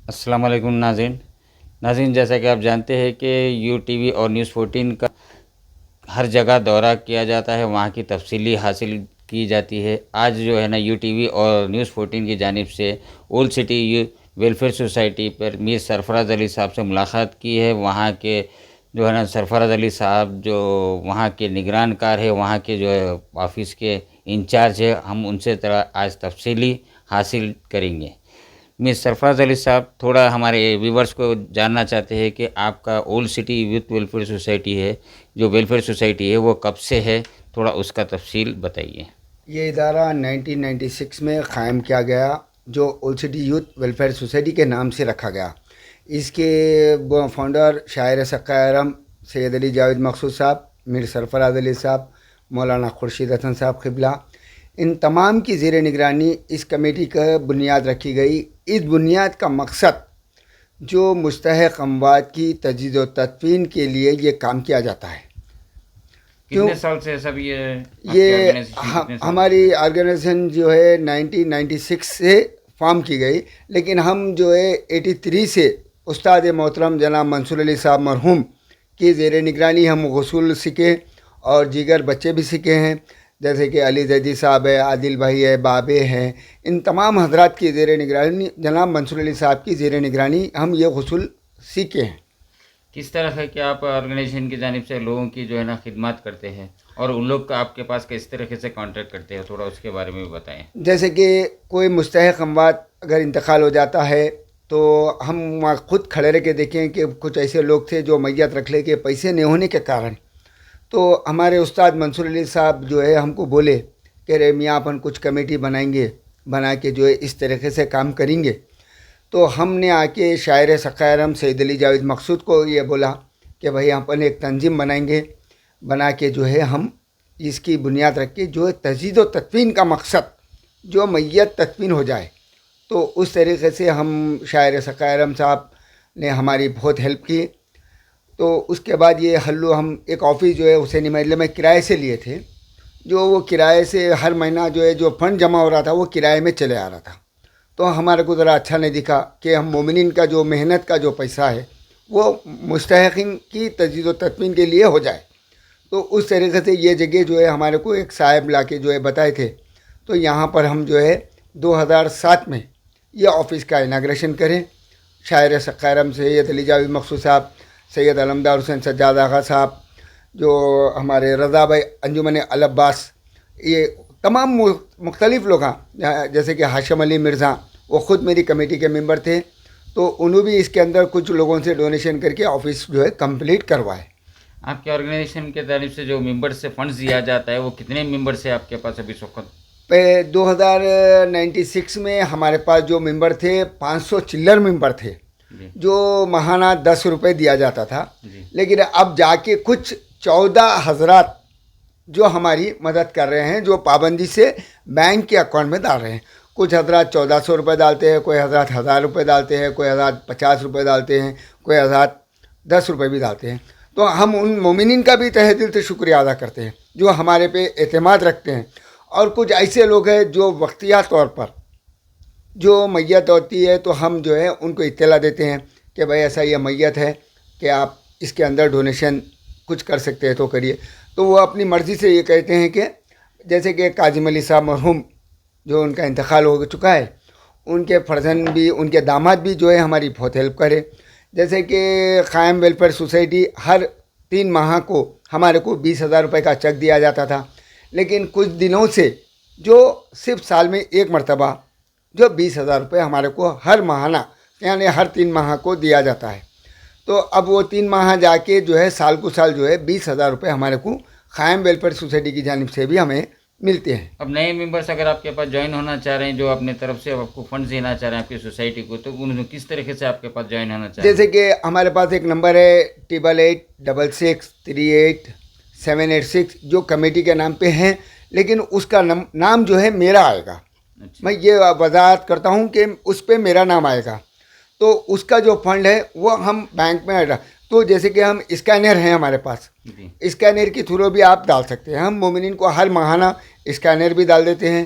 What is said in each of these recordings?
السلام علیکم ناظرین، جیسا کہ آپ جانتے ہیں کہ یو ٹی وی اور نیوز 14 کا ہر جگہ دورہ کیا جاتا ہے، وہاں کی تفصیلی حاصل کی جاتی ہے۔ آج جو ہے نا یو ٹی وی اور نیوز 14 کی جانب سے اولڈ سٹی ویلفیئر سوسائٹی پر میر سرفراز علی صاحب سے ملاقات کی ہے۔ وہاں کے جو ہے نا سرفراز علی صاحب جو وہاں کے نگران کار ہے، وہاں کے جو ہے آفس کے انچارج ہے، ہم ان سے آج تفصیلی حاصل کریں گے۔ مس سرفراز علی صاحب، تھوڑا ہمارے ویورز کو جاننا چاہتے ہیں کہ آپ کا old city youth welfare society ہے، جو ویلفیئر سوسائٹی ہے وہ کب سے ہے، تھوڑا اس کا تفصیل بتائیے۔ یہ ادارہ 1996 میں قائم کیا گیا، جو old city youth welfare society کے نام سے رکھا گیا۔ اس کے فاؤنڈر شاعر سقا اعظم سید علی جاوید مقصود صاحب، میر سرفراز علی صاحب، مولانا خورشید حسن صاحب قبلہ، ان تمام کی زیر نگرانی اس کمیٹی کا بنیاد رکھی گئی۔ اس بنیاد کا مقصد جو مستحق اموات کی تجدید و تدفین کے لیے یہ کام کیا جاتا ہے۔ کتنے سال سے سب یہ ہماری آرگنائزیشن جو ہے 1996 سے فارم کی گئی، لیکن ہم جو ہے 83 سے استاد محترم جناب منصور علی صاحب مرحوم کی زیر نگرانی ہم غسول سیکھے اور دیگر بچے بھی سیکھے ہیں، جیسے کہ علی زیدی صاحب ہے، عادل بھائی ہے، بابے ہیں۔ ان تمام حضرات کی زیر نگرانی، جناب منصور علی صاحب کی زیر نگرانی ہم یہ غسول سیکھے ہیں۔ کس طرح ہے کہ آپ آرگنائزیشن کی جانب سے لوگوں کی جو ہے نا خدمات کرتے ہیں، اور ان لوگ کا آپ کے پاس کس طریقے سے کانٹیکٹ کرتے ہیں، تھوڑا اس کے بارے میں بھی بتائیں۔ جیسے کہ کوئی مستحق اموات اگر انتقال ہو جاتا ہے تو ہم وہاں خود کھڑے رہ کے دیکھیں کہ کچھ ایسے لوگ تھے جو میت رکھ لے کے پیسے نہیں ہونے کے کارن، تو ہمارے استاد منصور علی صاحب جو ہے ہم کو بولے کہ رے میاں اپن کچھ کمیٹی بنائیں گے، بنا کے جو ہے اس طریقے سے کام کریں گے۔ تو ہم نے آ کے شاعر سقا اعظم سید علی جاوید مقصود کو یہ بولا کہ بھائی اپن ایک تنظیم بنائیں گے، بنا کے جو ہے ہم اس کی بنیاد رکھ کے جو ہے تجدید و تدفین کا مقصد جو میت تدفین ہو جائے، تو اس طریقے سے ہم شاعر سقا اعظم صاحب نے ہماری بہت ہیلپ کی۔ تو اس کے بعد یہ ہم ایک آفس جو ہے حسینی محلے میں کرائے سے لیے تھے، جو وہ کرائے سے ہر مہینہ جو ہے جو فنڈ جمع ہو رہا تھا وہ کرائے میں چلے آ رہا تھا۔ تو ہمارے کو ذرا اچھا نہیں دکھا کہ ہم مومنین کا جو محنت کا جو پیسہ ہے وہ مستحقین کی تجدید و تدفین کے لیے ہو جائے۔ تو اس طریقے سے یہ جگہ جو ہے ہمارے کو ایک صاحب لا کے جو ہے بتائے تھے، تو یہاں پر ہم جو ہے 2007 میں یہ آفس کا اناگریشن کریں۔ شاعر سقا اعظم سید علی جاوید مقصود صاحب، سید علمدار حسین سجاد آغا صاحب، جو ہمارے رضا بھائی انجمن العباس، یہ تمام مختلف لوگ ہیں، جیسے کہ ہاشم علی مرزا، وہ خود میری کمیٹی کے ممبر تھے، تو انہوں بھی اس کے اندر کچھ لوگوں سے ڈونیشن کر کے آفس جو ہے کمپلیٹ کروائے۔ آپ کے آرگنائزیشن کے طرف سے جو ممبر سے فنڈز دیا جاتا ہے، وہ کتنے ممبر سے آپ کے پاس ابھی اس وقت؟ 2096 میں ہمارے پاس جو ممبر تھے 500 چلر ممبر تھے، جو ماہانہ 10 روپے دیا جاتا تھا، لیکن اب جا کے کچھ 14 حضرات جو ہماری مدد کر رہے ہیں، جو پابندی سے بینک کے اکاؤنٹ میں ڈال رہے ہیں۔ کچھ حضرات 1400 روپے ڈالتے ہیں، کوئی حضرات 1000 روپے ڈالتے ہیں، کوئی حضرات 50 روپے ڈالتے ہیں، کوئی حضرات 10 روپے بھی ڈالتے ہیں۔ تو ہم ان مومنین کا بھی تہہ دل سے شکریہ ادا کرتے ہیں جو ہمارے پہ اعتماد رکھتے ہیں۔ اور کچھ ایسے لوگ ہیں جو وقتیہ طور پر جو میت ہوتی ہے تو ہم جو ہے ان کو اطلاع دیتے ہیں کہ بھائی ایسا یہ میت ہے کہ آپ اس کے اندر ڈونیشن کچھ کر سکتے ہیں تو کریے۔ تو وہ اپنی مرضی سے یہ کہتے ہیں کہ جیسے کہ کاظم علی صاحب مرحوم جو ان کا انتقال ہو چکا ہے، ان کے فرزند بھی، ان کے داماد بھی جو ہے ہماری بہت ہیلپ کرے۔ جیسے کہ قائم ویلفیئر سوسائٹی ہر 3 ماہ کو ہمارے کو 20,000 روپے کا چیک دیا جاتا تھا، لیکن کچھ دنوں سے جو صرف سال میں ایک مرتبہ جو 20,000 روپے ہمارے کو ہر ماہانہ یعنی ہر 3 ماہ کو دیا جاتا ہے۔ تو اب وہ 3 ماہ جا کے جو ہے سال کو سال جو ہے 20,000 روپے ہمارے کو قائم ویلفیئر سوسائٹی کی جانب سے بھی ہمیں ملتے ہیں۔ اب نئے ممبرس اگر آپ کے پاس جوائن ہونا چاہ رہے ہیں، جو اپنے طرف سے آپ کو فنڈز دینا چاہ رہے ہیں آپ کی سوسائٹی کو، تو انہوں کس طریقے سے آپ کے پاس جوائن ہونا چاہ رہے ہیں؟ جیسے کہ ہمارے پاس ایک نمبر ہے 8886638786 جو کمیٹی کے نام پہ ہیں، لیکن اس کا نام جو ہے میرا آئے گا۔ میں یہ وضاحت کرتا ہوں کہ اس پہ میرا نام آئے گا، تو اس کا جو فنڈ ہے وہ ہم بینک میں تو جیسے کہ ہم اسکینر ہیں ہمارے پاس، اسکینر کے تھرو بھی آپ ڈال سکتے ہیں۔ ہم مومنین کو ہر ماہانہ اسکینر بھی ڈال دیتے ہیں،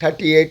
38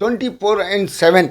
24/7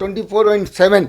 24/7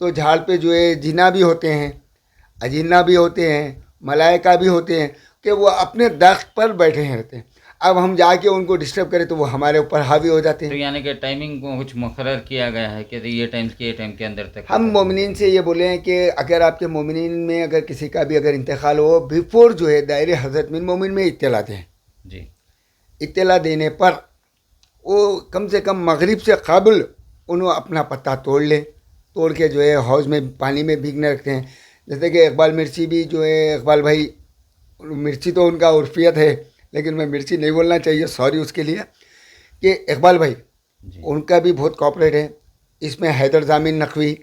تو جھاڑ پہ جو ہے جنا بھی ہوتے ہیں، اجنہ بھی ہوتے ہیں، ملائکہ بھی ہوتے ہیں کہ وہ اپنے درخت پر بیٹھے ہیں رہتے ہیں. اب ہم جا کے ان کو ڈسٹرب کریں تو وہ ہمارے اوپر حاوی ہو جاتے تو ہیں. یعنی کہ ٹائمنگ کو کچھ مقرر کیا گیا ہے کہ یہ ٹائم کے ٹائم کے اندر تک ہم مومنین سے یہ بولے ہیں کہ اگر آپ کے مومنین میں اگر کسی کا بھی اگر انتقال ہو بیفور جو ہے دائرے حضرت من مومن میں اطلاع دیں. جی اطلاع دینے پر وہ کم سے کم مغرب سے قبل انہوں اپنا پتہ توڑ کے جو ہے حوض میں پانی میں بھیگنے رکھتے ہیں. جیسے کہ اقبال مرچی بھی جو ہے، اقبال بھائی، مرچی تو ان کا عرفیت ہے لیکن میں مرچی نہیں بولنا چاہیے، سوری اس کے لیے، کہ اقبال بھائی جی ان کا بھی بہت کوآپریٹ ہے اس میں. حیدر ضامن نقوی،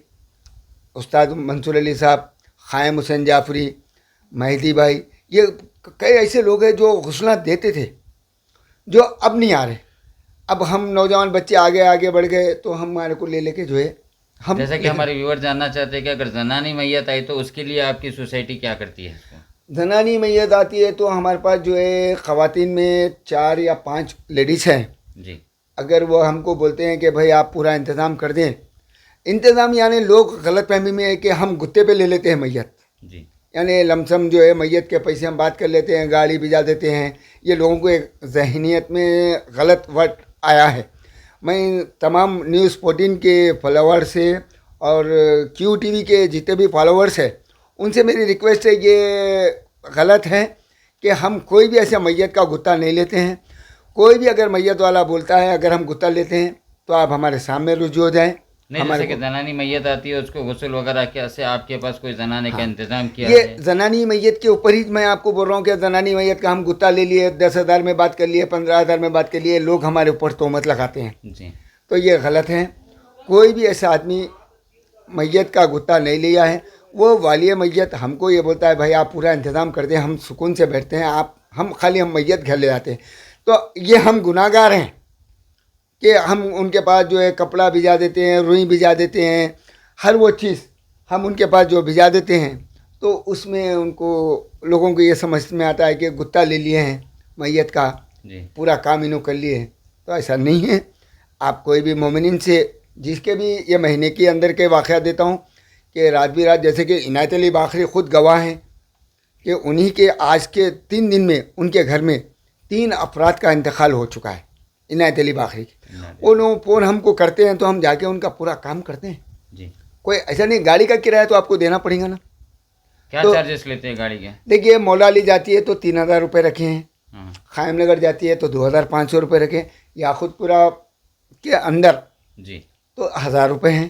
استاد منصور علی صاحب، قائم حسین جعفری، مہدی بھائی، یہ کئی ایسے لوگ ہیں جو غسلہ دیتے تھے جو اب نہیں آ رہے. اب ہم نوجوان بچے آگے بڑھ گئے تو ہمارے کو لے کے جو ہے ہم جیسا کہ ہمارے ویور جاننا چاہتے ہیں کہ اگر زنانی میت آئی تو اس کے لیے آپ کی سوسائٹی کیا کرتی ہے؟ زنانی میت آتی ہے تو ہمارے پاس جو ہے خواتین میں 4 یا 5 لیڈیز ہیں. جی اگر وہ ہم کو بولتے ہیں کہ بھائی آپ پورا انتظام کر دیں، انتظام یعنی لوگ غلط فہمی میں ہے کہ ہم گتے پہ لے لیتے ہیں میت، جی یعنی لمسم جو ہے میت کے پیسے ہم بات کر لیتے ہیں، گاڑی بھجا دیتے ہیں. یہ لوگوں کو ایک ذہنیت میں غلط وقت آیا ہے. میں تمام نیوز 14 کے فالوور سے اور کیو ٹی وی کے جتنے بھی فالوورس ہیں ان سے میری ریکویسٹ ہے، یہ غلط ہے کہ ہم کوئی بھی ایسے میت کا گتا نہیں لیتے ہیں. کوئی بھی اگر میت والا بولتا ہے اگر ہم گتا لیتے ہیں تو آپ ہمارے سامنے رجوع ہو جائیں. نہیں، جیسے کہ زنانی میت آتی ہے اس کو غسل وغیرہ کیسے آپ کے پاس کوئی زنانے کا انتظام کیا یہ ہے؟ زنانی میت کے اوپر ہی میں آپ کو بول رہا ہوں کہ زنانی میت کا ہم گتا لے لیے، 10,000 میں بات کر لیے، 15,000 میں بات کر لیے، لوگ ہمارے اوپر تہمت لگاتے ہیں. جی تو یہ غلط ہے. کوئی بھی ایسا آدمی میت کا گتا نہیں لیا ہے. وہ والی میت ہم کو یہ بولتا ہے بھائی آپ پورا انتظام کر دیں، ہم سکون سے بیٹھتے ہیں، ہم خالی ہم میت گھر لے جاتے ہیں. تو یہ ہم گناہ گار ہیں کہ ہم ان کے پاس جو ہے کپڑا بھجا دیتے ہیں، روئی بھجا دیتے ہیں، ہر وہ چیز ہم ان کے پاس جو بھجا دیتے ہیں. تو اس میں ان کو لوگوں کو یہ سمجھ میں آتا ہے کہ گتا لے لیے ہیں میت کا، جی پورا کام انہوں کر لیے ہیں. تو ایسا نہیں ہے. آپ کوئی بھی مومنین سے، جس کے بھی یہ مہینے کے اندر کے واقعات دیتا ہوں کہ رات بھی رات، جیسے کہ عنایت علی باقری خود گواہ ہیں کہ انہی کے آج کے 3 دن میں ان کے گھر میں 3 افراد کا انتقال ہو چکا ہے. عنایت علی باقری وہ لوگ فون ہم کو کرتے ہیں تو ہم جا کے ان کا پورا کام کرتے ہیں. جی کوئی ایسا نہیں، گاڑی کا کرایہ تو آپ کو دینا پڑے گا نا. کیا تو چارجز لیتے ہیں گاڑی کے؟ دیکھیے مولا علی جاتی ہے تو 3,000 روپے رکھے ہیں، ہاں قائم نگر جاتی ہے تو 2,500 روپے رکھے، یاقوت پورہ کے اندر جی تو 1,000 روپے ہیں.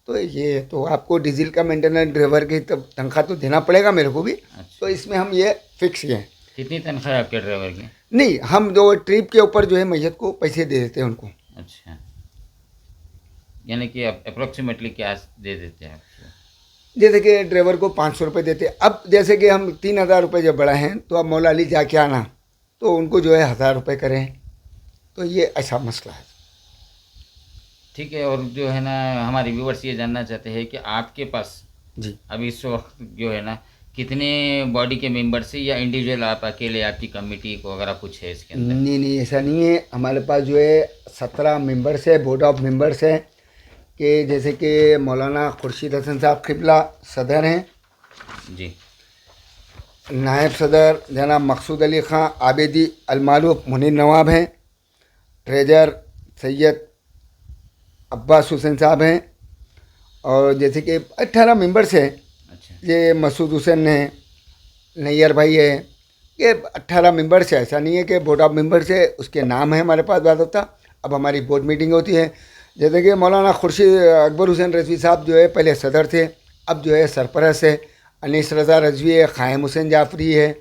تو یہ تو آپ کو ڈیزل کا مینٹیننس، ڈرائیور کی تنخواہ تو دینا پڑے گا میرے کو بھی. اچھا، تو اس میں ہم یہ فکس ہیں. کتنی تنخواہ ہے آپ کے ڈرائیور کی؟ نہیں، ہم جو ٹرپ کے اوپر جو ہے میت کو پیسے دے دیتے ہیں ان کو. اچھا، یعنی کہ اپروکسیمیٹلی کیا دے دیتے ہیں آپ کو؟ جیسے کہ ڈرائیور کو 500 روپے دیتے. اب جیسے کہ ہم 3,000 روپے جب بڑھائے ہیں تو اب مولا علی جا کے آنا تو ان کو جو ہے 1,000 روپے کریں. تو یہ ایسا مسئلہ ہے. ٹھیک ہے. اور جو ہے نا ہمارے ویورس یہ جاننا چاہتے ہیں کہ آپ کے پاس جی ابھی اس وقت جو ہے نا کتنے باڈی کے ممبرس ہیں، یا انڈیویجول آپ اکیلے، آپ کی کمیٹی کو وغیرہ کچھ ہے اس کے اندر؟ نہیں ایسا نہیں ہے. ہمارے پاس جو ہے 17 ممبرس ہے، بورڈ آف ممبرس ہے. کہ جیسے کہ مولانا خورشید حسن صاحب قبلہ صدر ہیں، جی نائب صدر جناب مقصود علی خان عابدی المعروف منیر نواب ہیں، ٹریجر سید عباس حسین صاحب ہیں، اور جیسے کہ 18 ممبرس ہیں. اچھا یہ مسعود حسین ہیں، نیئر بھائی ہے، یہ 18 ممبرس ہے. ایسا نہیں ہے کہ بورڈ آف ممبرس ہے، اس کے نام ہے ہمارے پاس بات ہوتا. اب ہماری بورڈ میٹنگ ہوتی ہے. جیسے کہ مولانا خورشید اکبر حسین رضوی صاحب جو ہے پہلے صدر تھے، اب جو ہے سرپرست ہے. انیس رضا رضوی ہے، قائم حسین جعفری ہے.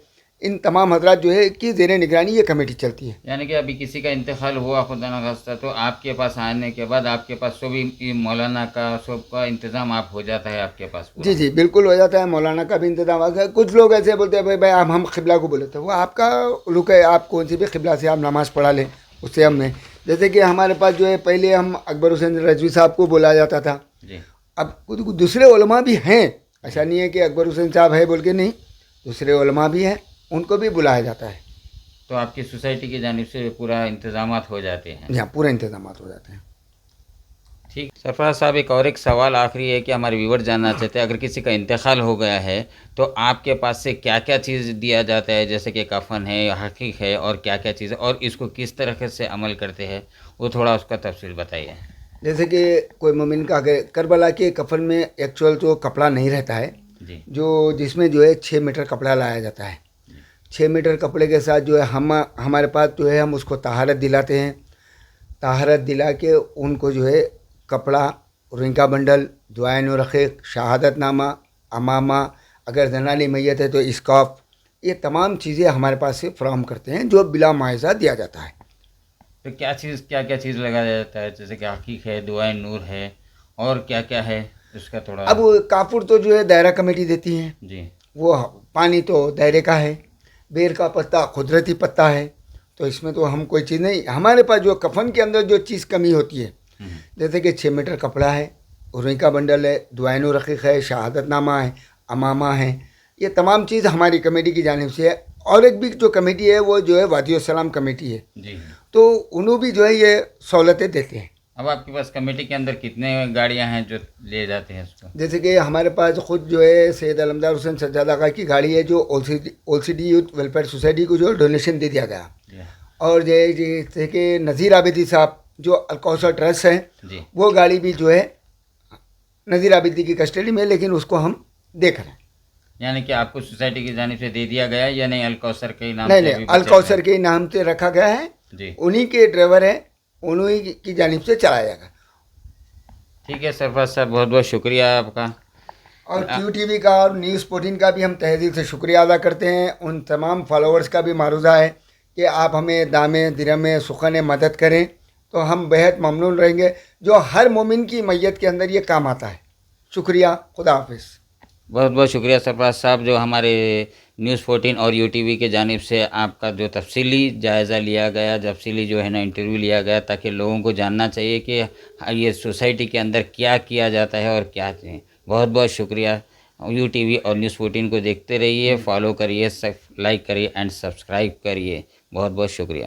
ان تمام حضرات جو ہے کی زیر نگرانی یہ کمیٹی چلتی ہے. یعنی کہ ابھی کسی کا انتقال ہوا خدا نخواستہ تو آپ کے پاس آنے کے بعد آپ کے پاس سبھی مولانا کا سب کا انتظام آپ ہو جاتا ہے آپ کے پاس پورا؟ جی بالکل ہو جاتا ہے. مولانا کا بھی انتظام ہوتا ہے. کچھ لوگ ایسے بولتے ہیں بھائی ہم قبلہ کو بولے تو وہ آپ کا لک ہے، آپ کون سی بھی قبلہ سے آپ نماز پڑھا لیں، اس سے ہم نے. جیسے کہ ہمارے پاس جو ہے پہلے ہم اکبر حسین رضوی صاحب کو بولا جاتا تھا. جی اب کچھ دوسرے علماء بھی ہیں، ایسا نہیں ہے کہ اکبر حسین صاحب ہے بول کے نہیں، دوسرے علماء بھی ہیں، ان کو بھی بلایا جاتا ہے. تو آپ کی سوسائٹی کی جانب سے پورا انتظامات ہو جاتے ہیں؟ یہاں پورے انتظامات ہو جاتے ہیں. ٹھیک سرفراز صاحب، ایک سوال آخری ہے کہ ہمارے ویور جاننا چاہتے ہیں، اگر کسی کا انتقال ہو گیا ہے تو آپ کے پاس سے کیا کیا چیز دیا جاتا ہے، جیسے کہ کفن ہے، حقیق ہے، اور کیا کیا چیز ہے، اور اس کو کس طرح سے عمل کرتے ہیں، وہ تھوڑا اس کا تفصیل بتائیے. جیسے کہ کوئی مومن کا اگر کربلا کے کفن میں ایکچوئل تو کپڑا نہیں رہتا ہے، جی جو جس میں جو ہے 6 میٹر کپڑا لایا جاتا ہے. 6 میٹر کپڑے کے ساتھ جو ہے ہمارے پاس جو ہے ہم اس کو طہارت دلاتے ہیں. طہارت دلا کے ان کو جو ہے کپڑا، رنگ کا بنڈل، دعائے نور رقیق، شہادت نامہ، امامہ، اگر زنالی میت ہے تو اسکاف، یہ تمام چیزیں ہمارے پاس سے فراہم کرتے ہیں جو بلا معاوضہ دیا جاتا ہے. تو کیا کیا چیز لگایا جاتا ہے، جیسے کہ حقیق ہے، دعائے نور ہے، اور کیا کیا ہے اس کا تھوڑا. اب کافور تو جو ہے دائرہ کمیٹی دیتی ہیں، جی وہ پانی تو دائرے کا ہے، بیر کا پتا قدرتی پتا ہے، تو اس میں تو ہم کوئی چیز نہیں. ہمارے پاس جو کفن کے اندر جو چیز کمی ہوتی ہے، جیسے کہ 6 میٹر کپڑا ہے، روئی کا بنڈل ہے، دعائے نور رقیق ہے، شہادت نامہ ہے، امامہ ہے، یہ تمام چیز ہماری کمیٹی کی جانب سے ہے. اور ایک بھی جو کمیٹی ہے وہ جو ہے وادی السلام کمیٹی ہے، جی. تو انہوں بھی جو ہے یہ سہولتیں دیتے ہیں. اب آپ کے پاس کمیٹی کے اندر کتنے گاڑیاں ہیں جو لے جاتے ہیں اس کو؟ جیسے کہ ہمارے پاس خود جو ہے سید علمدار حسین سجاد آقا کی گاڑی ہے، جو اول C D youth welfare society کو جو ڈونیشن دے دیا گیا. جی اور جیسے کہ نذیر عابدی صاحب جو الکوثر ٹرسٹ ہیں، جی. وہ گاڑی بھی جو ہے نذیر عابدی کی کسٹڈی میں، لیکن اس کو ہم دیکھ رہے ہیں. یعنی کہ آپ کو سوسائٹی کی جانب سے دے دیا گیا ہے یا نہیں؟ الکوثر کے نام نہیں سے نہیں، ابھی بچا الکوثر کے نام سے رکھا گیا ہے، جی. انہی کے ڈرائیور ہیں، انہی کی جانب سے چلایا جائے گا. ٹھیک ہے سرفراز صاحب، بہت بہت شکریہ آپ کا. اور کیو ٹی وی کا اور نیوز 14 کا بھی ہم تہہ دل سے شکریہ ادا کرتے ہیں. ان تمام فالوورز کا بھی معروضہ ہے کہ آپ ہمیں دامے درمے سخن مدد کریں تو ہم بہت ممنون رہیں گے، جو ہر مومن کی میت کے اندر یہ کام آتا ہے. شکریہ، خدا حافظ. بہت بہت شکریہ سرفراز صاحب، جو ہمارے نیوز 14 اور یو ٹی وی کے جانب سے آپ کا جو تفصیلی جائزہ لیا گیا، تفصیلی جو ہے نا انٹرویو لیا گیا، تاکہ لوگوں کو جاننا چاہیے کہ یہ سوسائٹی کے اندر کیا کیا جاتا ہے اور کیا نہیں. بہت بہت شکریہ. یو ٹی وی اور نیوز 14 کو دیکھتے رہیے، فالو کریے، لائک کریے اینڈ سبسکرائب کریے. بہت بہت شکریہ.